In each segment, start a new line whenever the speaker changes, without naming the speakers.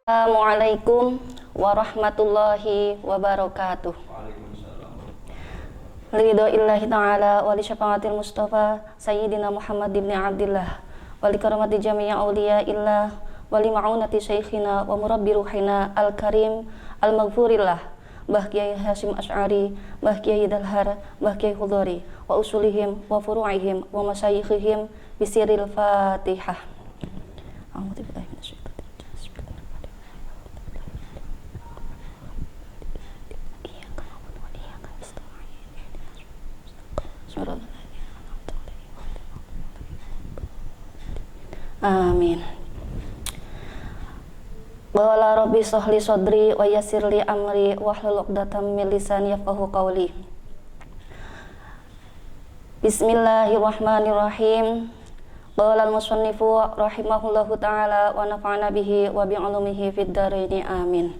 Assalamualaikum warahmatullahi wabarakatuh. Ridhoillahi ta'ala wa li syafa'atil Mustafa Sayyidina Muhammad ibn Abdillah wa li karamati jami'i awliya illah wa li ma'unati syekhina wa murabbi ruhina al-karim al-maghfurillah Mbah Kiai Hasyim Asy'ari, Mbah Kiai Dalhar, Mbah Kiai Khudhari wa usulihim wa furu'ihim wa masyayikhihim bisiril Fatihah. A'udzubillahi minasyaitonir Amin. Qala rabbi shrahli sadri wa yassirli amri wahlul 'uqdatam min lisani yafqahu qawli. Bismillahirrahmanirrahim. Qala al-musannifu rahimahullahu ta'ala wa nafa'ana bihi wa bi'ulumihi fid dharaini amin.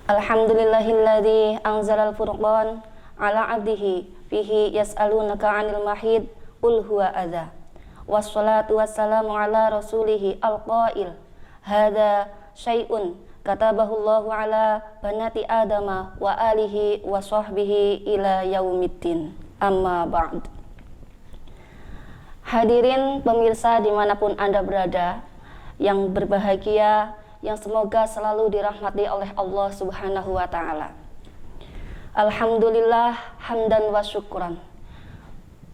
Alhamdulillahilladzi anzalal furqan ala 'abdihi fihi yas'alunaka 'anil mahid qul huwa adza. Wassalatu wassalamu ala rasulihi al-qail hadza syai'un katabahullahu ala banati adama wa alihi wa sahbihi ila yaumiddin, amma ba'd. Hadirin pemirsa dimanapun Anda berada, yang berbahagia, yang semoga selalu dirahmati oleh Allah Subhanahu wa ta'ala. Alhamdulillah hamdan wa syukran.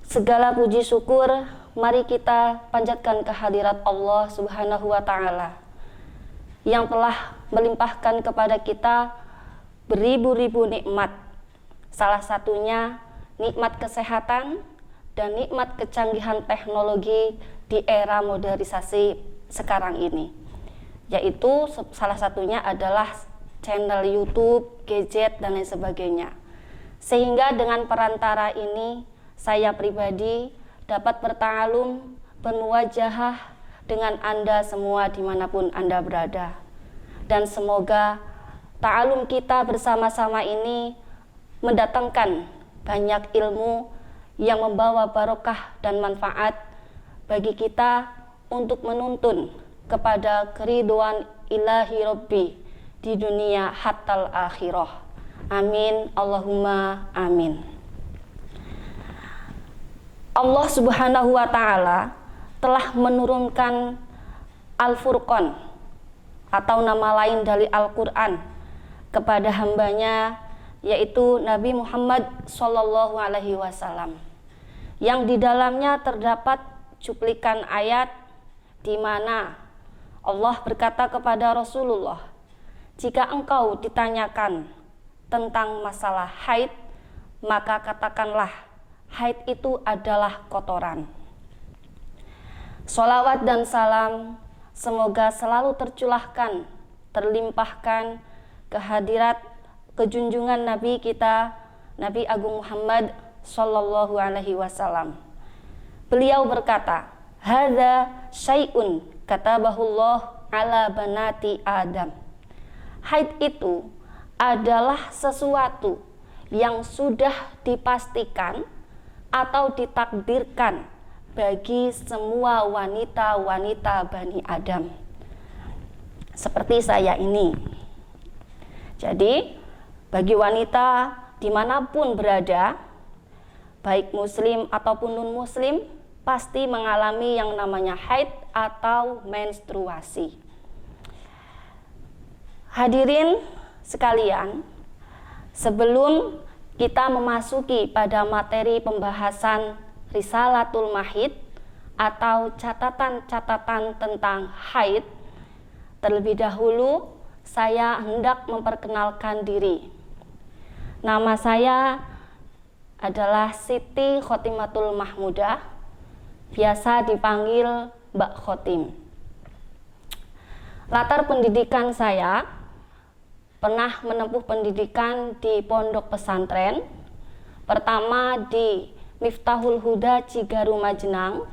Segala puji syukur mari kita panjatkan kehadirat Allah Subhanahu wa ta'ala yang telah melimpahkan kepada kita beribu-ribu nikmat. Salah satunya nikmat kesehatan dan nikmat kecanggihan teknologi di era modernisasi sekarang ini, yaitu salah satunya adalah channel YouTube, gadget, dan lain sebagainya. Sehingga dengan perantara ini saya pribadi dapat berta'alum, bermuwajahah dengan Anda semua dimanapun Anda berada. Dan semoga ta'alum kita bersama-sama ini mendatangkan banyak ilmu yang membawa barokah dan manfaat bagi kita untuk menuntun kepada keridhaan ilahi Rabbi di dunia hatal akhirah. Amin, Allahumma amin. Allah Subhanahu wa ta'ala telah menurunkan Al-Furqan atau nama lain dari Al-Quran kepada hambanya, yaitu Nabi Muhammad Sallallahu Alaihi Wasallam, yang di dalamnya terdapat cuplikan ayat di mana Allah berkata kepada Rasulullah, jika engkau ditanyakan tentang masalah haid, maka katakanlah haid itu adalah kotoran. Sholawat dan salam semoga selalu tercurahkan, terlimpahkan kehadirat kejunjungan Nabi kita, Nabi Agung Muhammad Sallallahu Alaihi Wasallam. Beliau berkata, hadza syai'un katabahullah ala banati Adam. Haid itu adalah sesuatu yang sudah dipastikan atau ditakdirkan bagi semua wanita-wanita Bani Adam seperti saya ini. Jadi bagi wanita dimanapun berada, baik muslim ataupun non muslim, pasti mengalami yang namanya haid atau menstruasi. Hadirin sekalian, sebelum kita memasuki pada materi pembahasan Risalatul Mahid atau catatan-catatan tentang haid, terlebih dahulu saya hendak memperkenalkan diri. Nama saya adalah Siti Khotimatul Mahmudah, biasa dipanggil Mbak Khotim. Latar pendidikan saya pernah menempuh pendidikan di pondok pesantren, pertama di Miftahul Huda Cigaru Majenang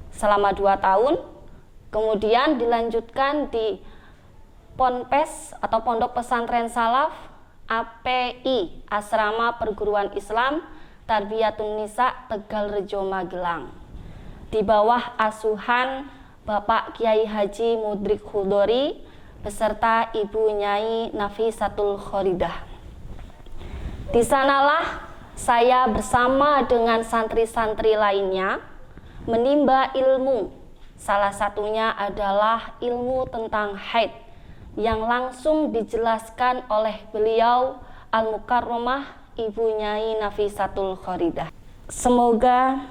selama 2 tahun, kemudian dilanjutkan di Ponpes atau Pondok Pesantren Salaf API, Asrama Perguruan Islam Tarbiyatun Nisa, Tegalrejo, Magelang, di bawah asuhan Bapak Kiai Haji Mudrik Khudhori beserta Ibu Nyai Nafisatul Khoridah. Di sanalah saya bersama dengan santri-santri lainnya menimba ilmu. Salah satunya adalah ilmu tentang haid yang langsung dijelaskan oleh beliau Al-Mukarramah Ibu Nyai Nafisatul Khoridah. Semoga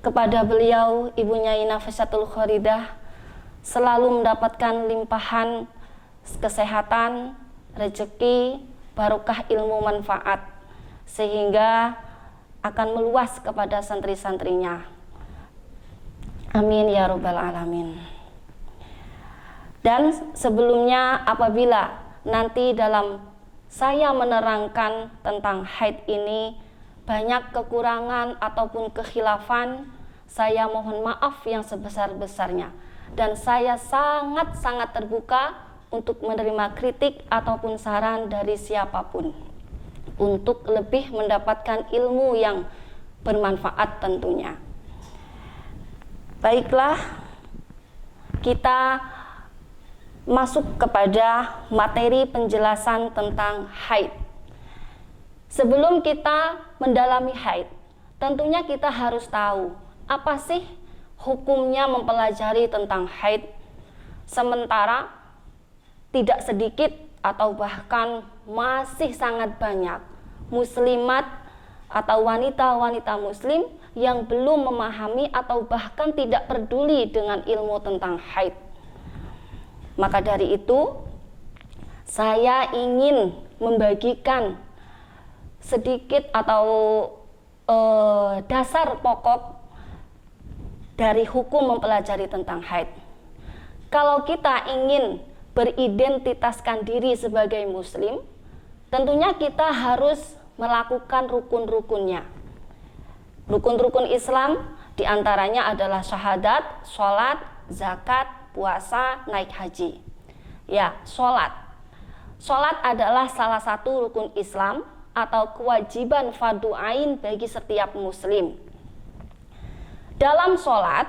kepada beliau Ibu Nyai Nafisatul Khoridah selalu mendapatkan limpahan kesehatan, rezeki, barokah ilmu manfaat, sehingga akan meluas kepada santri-santrinya. Amin ya rabbal alamin. Dan sebelumnya apabila nanti dalam saya menerangkan tentang haid ini banyak kekurangan ataupun kekhilafan, saya mohon maaf yang sebesar-besarnya. Dan saya sangat-sangat terbuka untuk menerima kritik ataupun saran dari siapapun untuk lebih mendapatkan ilmu yang bermanfaat tentunya. Baiklah, kita masuk kepada materi penjelasan tentang haid. Sebelum kita mendalami haid, tentunya kita harus tahu apa sih hukumnya mempelajari tentang haid. Sementara tidak sedikit atau bahkan masih sangat banyak muslimat atau wanita-wanita muslim yang belum memahami atau bahkan tidak peduli dengan ilmu tentang haid. Maka dari itu, saya ingin membagikan sedikit atau dasar pokok dari hukum mempelajari tentang haid. Kalau kita ingin beridentitaskan diri sebagai muslim, tentunya kita harus melakukan rukun-rukunnya. Rukun-rukun Islam diantaranya adalah syahadat, sholat, zakat, puasa, naik haji. Ya, sholat. Sholat adalah salah satu rukun Islam atau kewajiban fardu ain bagi setiap muslim. Dalam sholat,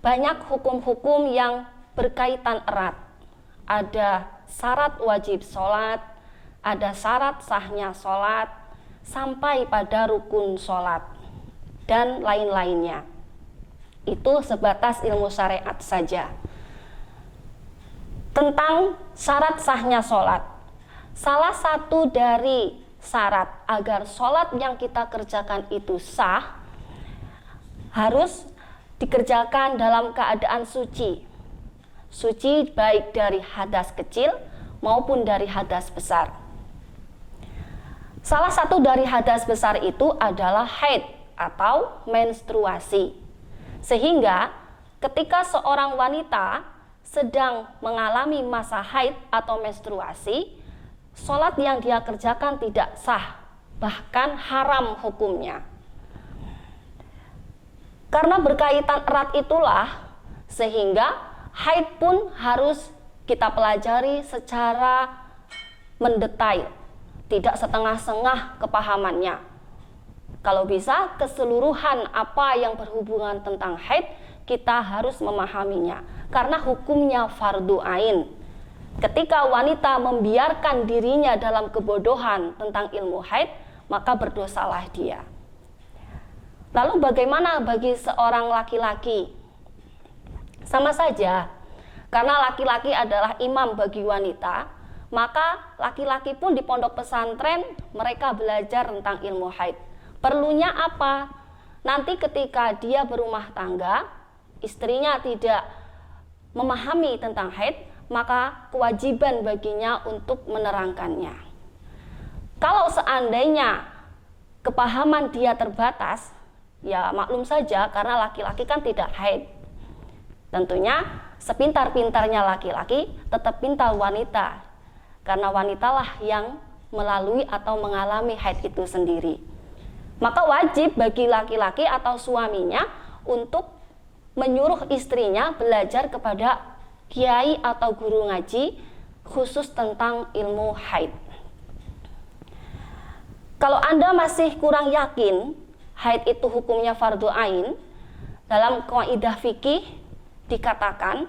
banyak hukum-hukum yang berkaitan erat. Ada syarat wajib sholat, ada syarat sahnya sholat, sampai pada rukun sholat dan lain-lainnya. Itu sebatas ilmu syariat saja. Tentang syarat sahnya sholat, salah satu dari syarat agar sholat yang kita kerjakan itu sah harus dikerjakan dalam keadaan suci. Suci baik dari hadas kecil maupun dari hadas besar. Salah satu dari hadas besar itu adalah haid atau menstruasi. Sehingga ketika seorang wanita sedang mengalami masa haid atau menstruasi, sholat yang dia kerjakan tidak sah, bahkan haram hukumnya. Karena berkaitan erat itulah, sehingga haid pun harus kita pelajari secara mendetail, tidak setengah-setengah kepahamannya. Kalau bisa keseluruhan apa yang berhubungan tentang haid kita harus memahaminya, karena hukumnya fardu ain. Ketika wanita membiarkan dirinya dalam kebodohan tentang ilmu haid, maka berdosalah dia. Lalu bagaimana bagi seorang laki-laki? Sama saja, karena laki-laki adalah imam bagi wanita, maka laki-laki pun di pondok pesantren mereka belajar tentang ilmu haid. Perlunya apa? Nanti ketika dia berumah tangga, istrinya tidak memahami tentang haid, maka kewajiban baginya untuk menerangkannya. Kalau seandainya kepahaman dia terbatas, ya maklum saja karena laki-laki kan tidak haid. Tentunya sepintar-pintarnya laki-laki tetap pintar wanita, karena wanitalah yang melalui atau mengalami haid itu sendiri. Maka wajib bagi laki-laki atau suaminya untuk menyuruh istrinya belajar kepada kiai atau guru ngaji khusus tentang ilmu haid. Kalau Anda masih kurang yakin haid itu hukumnya fardu ain, dalam kaidah fikih dikatakan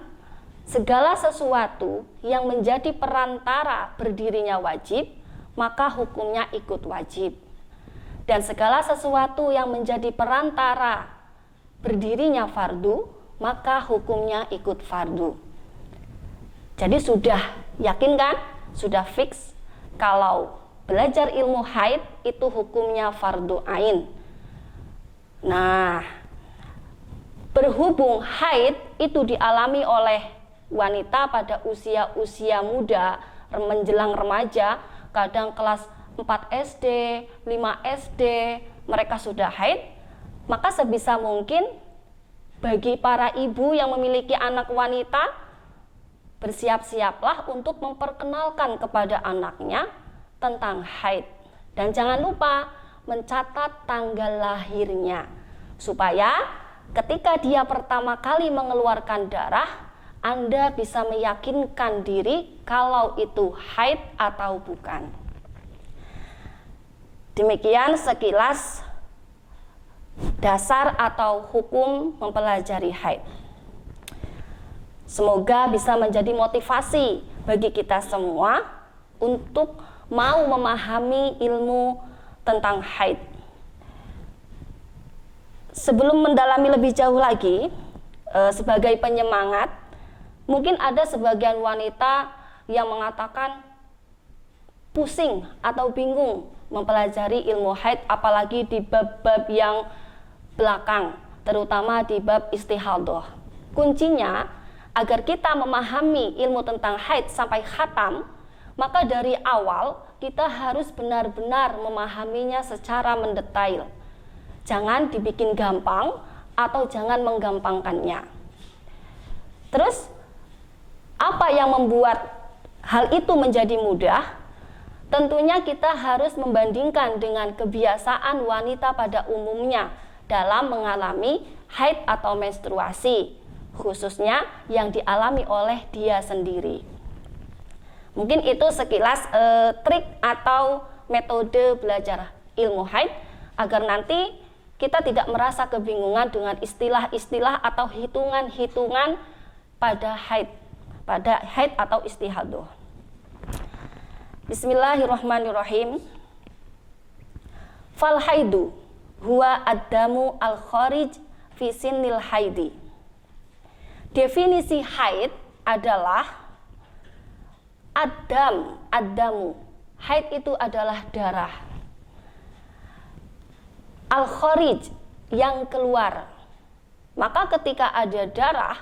segala sesuatu yang menjadi perantara berdirinya wajib, maka hukumnya ikut wajib. Dan segala sesuatu yang menjadi perantara berdirinya fardu, maka hukumnya ikut fardu. Jadi sudah yakin kan? Sudah fix kalau belajar ilmu haid itu hukumnya fardu ain. Nah, berhubung haid itu dialami oleh wanita pada usia-usia muda, menjelang remaja, kadang kelas 4 SD, 5 SD, mereka sudah haid, maka sebisa mungkin bagi para ibu yang memiliki anak wanita, bersiap-siaplah untuk memperkenalkan kepada anaknya tentang haid. Dan jangan lupa mencatat tanggal lahirnya, supaya ketika dia pertama kali mengeluarkan darah, Anda bisa meyakinkan diri kalau itu haid atau bukan. Demikian sekilas dasar atau hukum mempelajari haid. Semoga bisa menjadi motivasi bagi kita semua untuk mau memahami ilmu tentang haid. Sebelum mendalami lebih jauh lagi, sebagai penyemangat, mungkin ada sebagian wanita yang mengatakan pusing atau bingung mempelajari ilmu haid, apalagi di bab-bab yang belakang, terutama di bab istihadah. Kuncinya, agar kita memahami ilmu tentang haid sampai khatam, maka dari awal kita harus benar-benar memahaminya secara mendetail. Jangan dibikin gampang atau jangan menggampangkannya. Terus, apa yang membuat hal itu menjadi mudah? Tentunya kita harus membandingkan dengan kebiasaan wanita pada umumnya dalam mengalami haid atau menstruasi, khususnya yang dialami oleh dia sendiri. Mungkin itu sekilas trik atau metode belajar ilmu haid, agar nanti kita tidak merasa kebingungan dengan istilah-istilah atau hitungan-hitungan pada haid atau istihadah. Bismillahirrahmanirrahim. Fal haidu huwa ad-damu al-kharij fi sinnil haidi. Definisi haid adalah ad-damu. Haid itu adalah darah. Al-kharij, yang keluar. Maka ketika ada darah,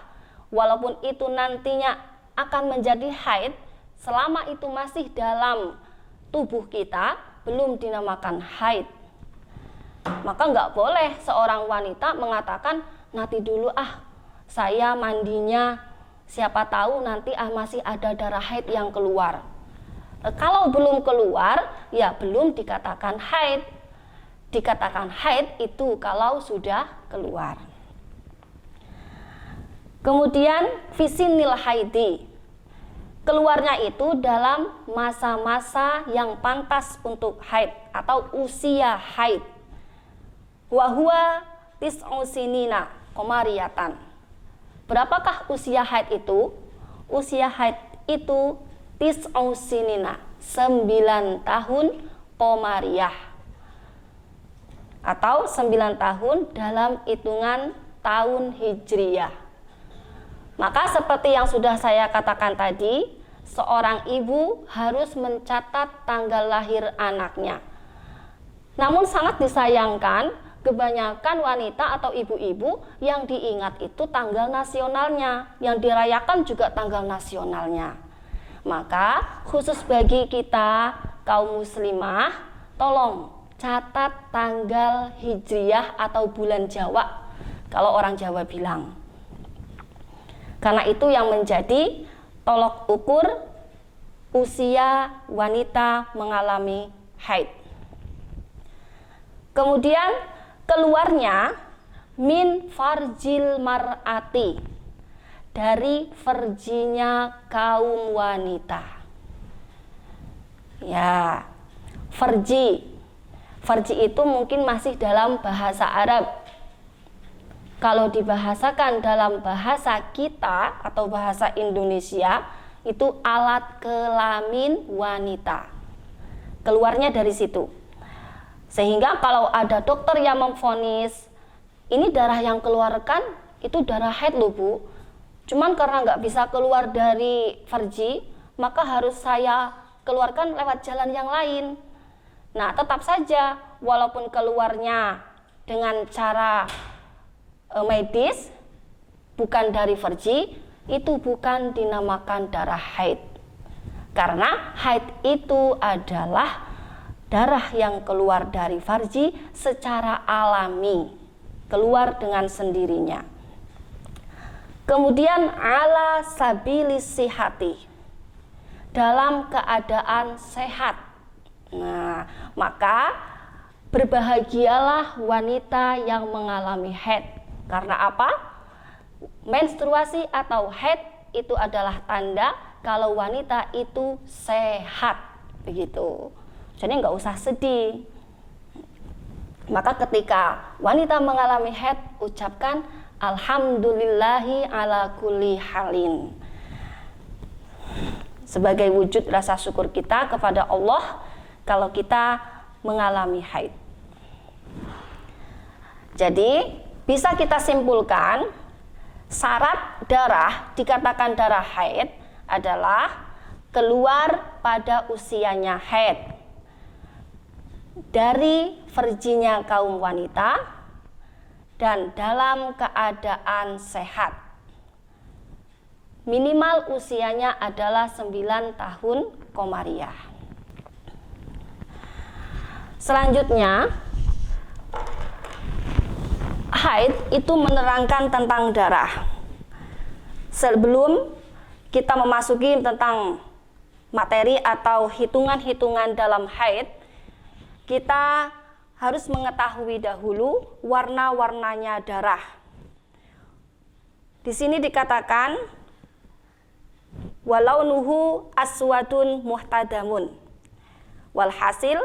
walaupun itu nantinya akan menjadi haid, selama itu masih dalam tubuh kita, belum dinamakan haid. Maka nggak boleh seorang wanita mengatakan, nanti dulu saya mandinya, siapa tahu nanti masih ada darah haid yang keluar. Kalau belum keluar, ya belum dikatakan haid. Dikatakan haid itu kalau sudah keluar. Kemudian fisinil haidi, keluarnya itu dalam masa-masa yang pantas untuk haid atau usia haid. Wahua tis'u sinina qamariyatan. Berapakah usia haid itu? Usia haid itu tis'u sinina, 9 tahun qamariyah, atau 9 tahun dalam hitungan tahun hijriyah. Maka seperti yang sudah saya katakan tadi, seorang ibu harus mencatat tanggal lahir anaknya. Namun sangat disayangkan, kebanyakan wanita atau ibu-ibu yang diingat itu tanggal nasionalnya, yang dirayakan juga tanggal nasionalnya. Maka khusus bagi kita kaum muslimah, tolong catat tanggal hijriyah atau bulan Jawa, kalau orang Jawa bilang. Karena itu yang menjadi tolok ukur usia wanita mengalami haid. Kemudian keluarnya min farjil mar'ati, dari farjinya kaum wanita. Ya, farji itu mungkin masih dalam bahasa Arab. Kalau dibahasakan dalam bahasa kita atau bahasa Indonesia, itu alat kelamin wanita. Keluarnya dari situ. Sehingga kalau ada dokter yang memvonis, ini darah yang keluarkan itu darah haid loh Bu. Cuman karena nggak bisa keluar dari farji, maka harus saya keluarkan lewat jalan yang lain. Nah, tetap saja walaupun keluarnya dengan cara medis, bukan dari farji, itu bukan dinamakan darah haid. Karena haid itu adalah darah yang keluar dari farji secara alami, keluar dengan sendirinya. Kemudian ala sabilis sihati, dalam keadaan sehat. Nah, maka berbahagialah wanita yang mengalami haid. Karena apa? Menstruasi atau haid itu adalah tanda kalau wanita itu sehat, begitu. Jadi nggak usah sedih. Maka ketika wanita mengalami haid, ucapkan alhamdulillahi ala kulli halin, sebagai wujud rasa syukur kita kepada Allah kalau kita mengalami haid. Jadi bisa kita simpulkan, syarat darah dikatakan darah haid adalah keluar pada usianya haid dari farjinya kaum wanita dan dalam keadaan sehat. Minimal usianya adalah 9 tahun komariah. Selanjutnya, haid itu menerangkan tentang darah. Sebelum kita memasuki tentang materi atau hitungan-hitungan dalam haid, kita harus mengetahui dahulu warna-warnanya darah. Di sini dikatakan walaunuhu aswadun muhtadamun. Walhasil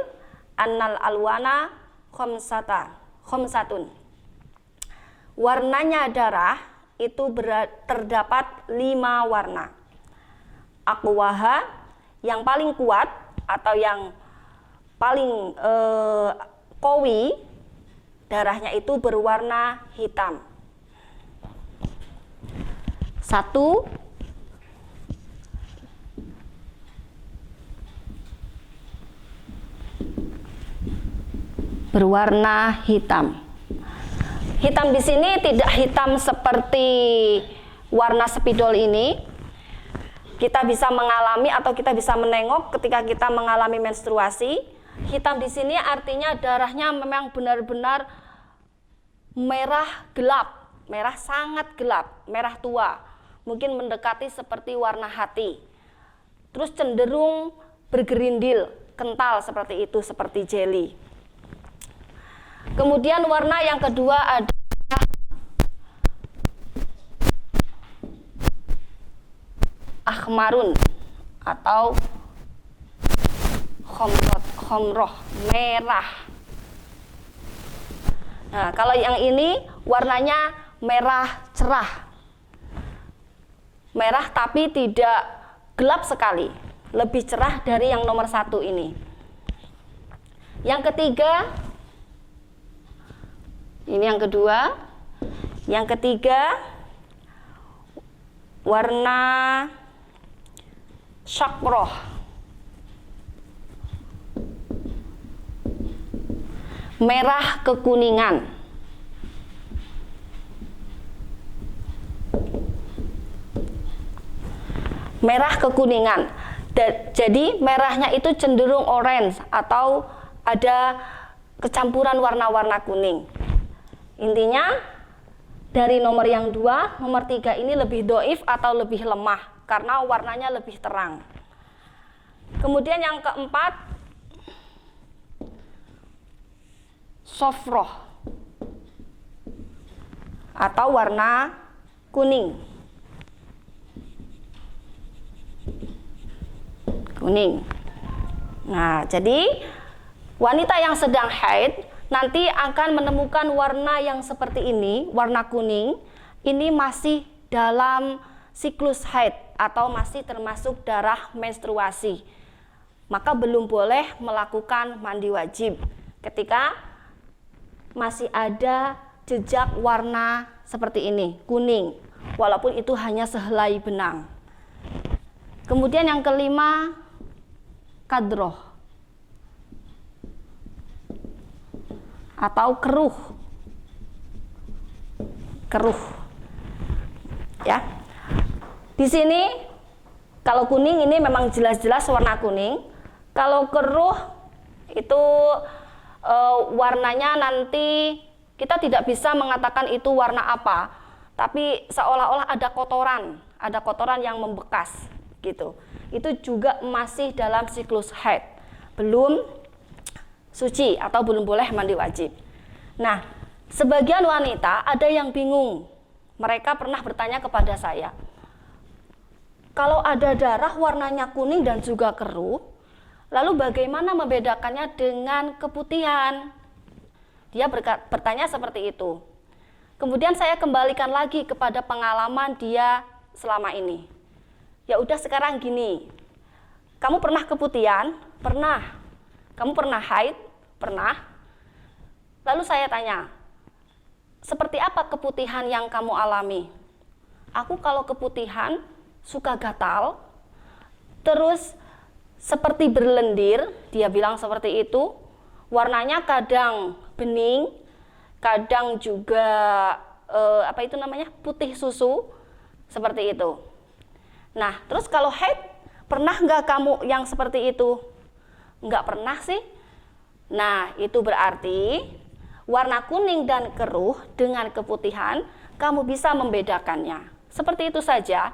annal alwana khamsatun. Warnanya darah itu terdapat 5 warna. Aqwaha, yang paling kuat atau yang paling qawi, darahnya itu berwarna hitam. 1, berwarna hitam. Hitam di sini tidak hitam seperti warna spidol ini. Kita bisa mengalami atau kita bisa menengok ketika kita mengalami menstruasi. Hitam di sini artinya darahnya memang benar-benar merah gelap, merah sangat gelap, merah tua. Mungkin mendekati seperti warna hati. Terus cenderung bergerindil, kental seperti itu, seperti jeli. Kemudian warna yang kedua adalah akhmarun atau khomroh, merah. Nah, kalau yang ini warnanya merah cerah. Merah tapi tidak gelap sekali, lebih cerah dari yang nomor 1 ini. Yang ketiga, ini yang kedua. Yang ketiga, warna syakroh, merah kekuningan. Merah kekuningan. Jadi merahnya itu cenderung orange atau ada kecampuran warna-warna kuning. Intinya dari nomor yang 2, nomor 3 ini lebih doif atau lebih lemah karena warnanya lebih terang. Kemudian yang keempat, sofroh atau warna kuning. Kuning. Nah, jadi wanita yang sedang haid nanti akan menemukan warna yang seperti ini, warna kuning. Ini masih dalam siklus haid atau masih termasuk darah menstruasi. Maka belum boleh melakukan mandi wajib ketika masih ada jejak warna seperti ini, kuning, walaupun itu hanya sehelai benang. Kemudian yang kelima, kadroh atau keruh. Ya. Di sini kalau kuning ini memang jelas-jelas warna kuning. Kalau keruh itu warnanya nanti kita tidak bisa mengatakan itu warna apa, tapi seolah-olah ada kotoran yang membekas gitu. Itu juga masih dalam siklus haid, belum suci atau belum boleh mandi wajib. Nah, sebagian wanita ada yang bingung. Mereka pernah bertanya kepada saya, kalau ada darah warnanya kuning dan juga keruh, lalu bagaimana membedakannya dengan keputihan? Dia bertanya seperti itu. Kemudian saya kembalikan lagi kepada pengalaman dia selama ini. Ya udah sekarang gini, kamu pernah keputihan? Pernah. Kamu pernah haid? Pernah. Lalu saya tanya, seperti apa keputihan yang kamu alami? Aku kalau keputihan suka gatal, terus seperti berlendir, dia bilang seperti itu. Warnanya kadang bening, kadang juga putih susu, seperti itu. Nah, terus kalau haid, pernah nggak kamu yang seperti itu? Nggak pernah sih. Nah, itu berarti warna kuning dan keruh dengan keputihan, kamu bisa membedakannya. Seperti itu saja.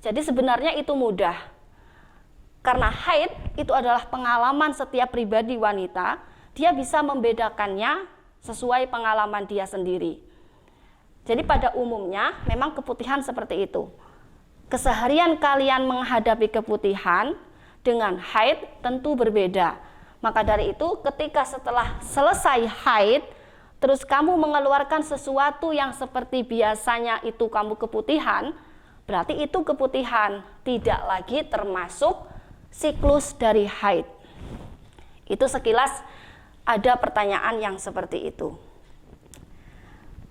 Jadi sebenarnya itu mudah. Karena haid itu adalah pengalaman setiap pribadi wanita, dia bisa membedakannya sesuai pengalaman dia sendiri. Jadi pada umumnya memang keputihan seperti itu. Keseharian kalian menghadapi keputihan dengan haid tentu berbeda. Maka dari itu ketika setelah selesai haid, terus kamu mengeluarkan sesuatu yang seperti biasanya itu kamu keputihan, berarti itu keputihan, tidak lagi termasuk siklus dari haid. Itu sekilas ada pertanyaan yang seperti itu.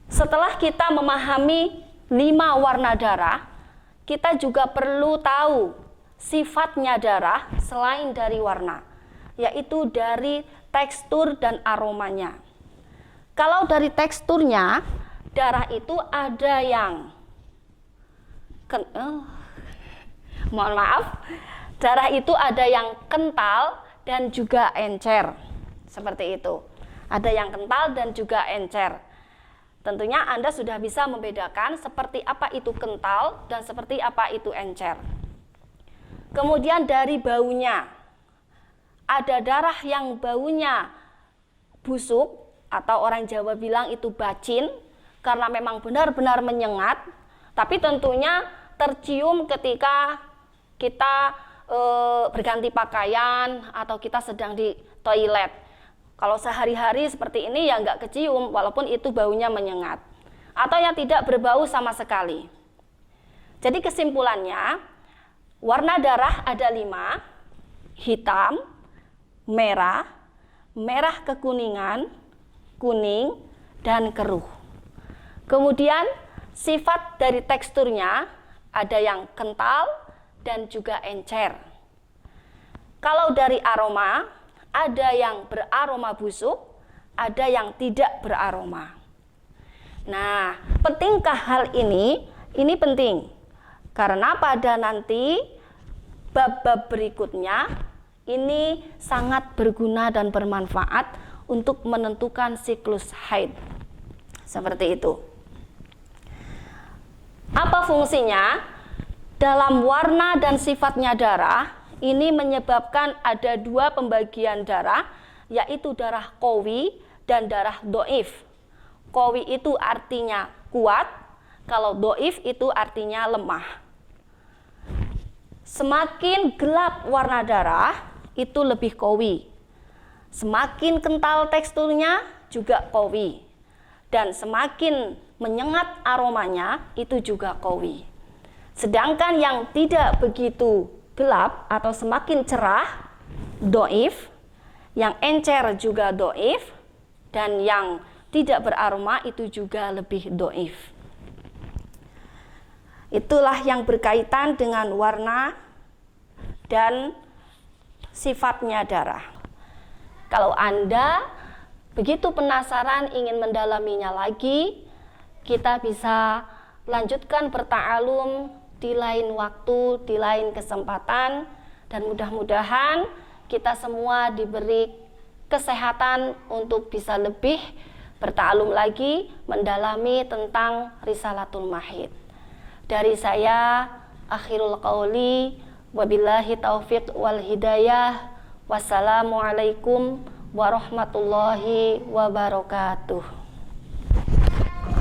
Setelah kita memahami 5 warna darah, kita juga perlu tahu sifatnya darah selain dari warna, yaitu dari tekstur dan aromanya. Kalau dari teksturnya, darah itu ada yang darah itu ada yang kental dan juga encer. Seperti itu. Ada yang kental dan juga encer. Tentunya Anda sudah bisa membedakan seperti apa itu kental dan seperti apa itu encer. Kemudian dari baunya. Ada darah yang baunya busuk atau orang Jawa bilang itu bacin karena memang benar-benar menyengat, tapi tentunya tercium ketika kita berganti pakaian atau kita sedang di toilet. Kalau sehari-hari seperti ini ya nggak kecium walaupun itu baunya menyengat. Atau yang tidak berbau sama sekali. Jadi kesimpulannya, warna darah ada 5, hitam, merah, merah kekuningan, kuning, dan keruh. Kemudian sifat dari teksturnya ada yang kental dan juga encer. Kalau dari aroma, ada yang beraroma busuk, ada yang tidak beraroma. Nah, pentingkah hal ini? Ini penting. Karena pada nanti bab-bab berikutnya ini sangat berguna dan bermanfaat untuk menentukan siklus haid. Seperti itu. Apa fungsinya? Dalam warna dan sifatnya darah, ini menyebabkan ada 2 pembagian darah, yaitu darah qawi dan darah dhaif. Qawi itu artinya kuat, kalau dhaif itu artinya lemah. Semakin gelap warna darah, itu lebih qawi. Semakin kental teksturnya, juga qawi. Dan semakin menyengat aromanya itu juga qawi. Sedangkan yang tidak begitu gelap atau semakin cerah dhaif, yang encer juga dhaif, dan yang tidak beraroma itu juga lebih dhaif. Itulah yang berkaitan dengan warna dan sifatnya darah. Kalau Anda begitu penasaran ingin mendalaminya lagi, kita bisa lanjutkan berta'alum di lain waktu, di lain kesempatan, dan mudah-mudahan kita semua diberi kesehatan untuk bisa lebih berta'alum lagi, mendalami tentang Risalatul Mahid. Dari saya, akhirul qauli, wabillahi taufiq wal hidayah. Wassalamualaikum warahmatullahi wabarakatuh.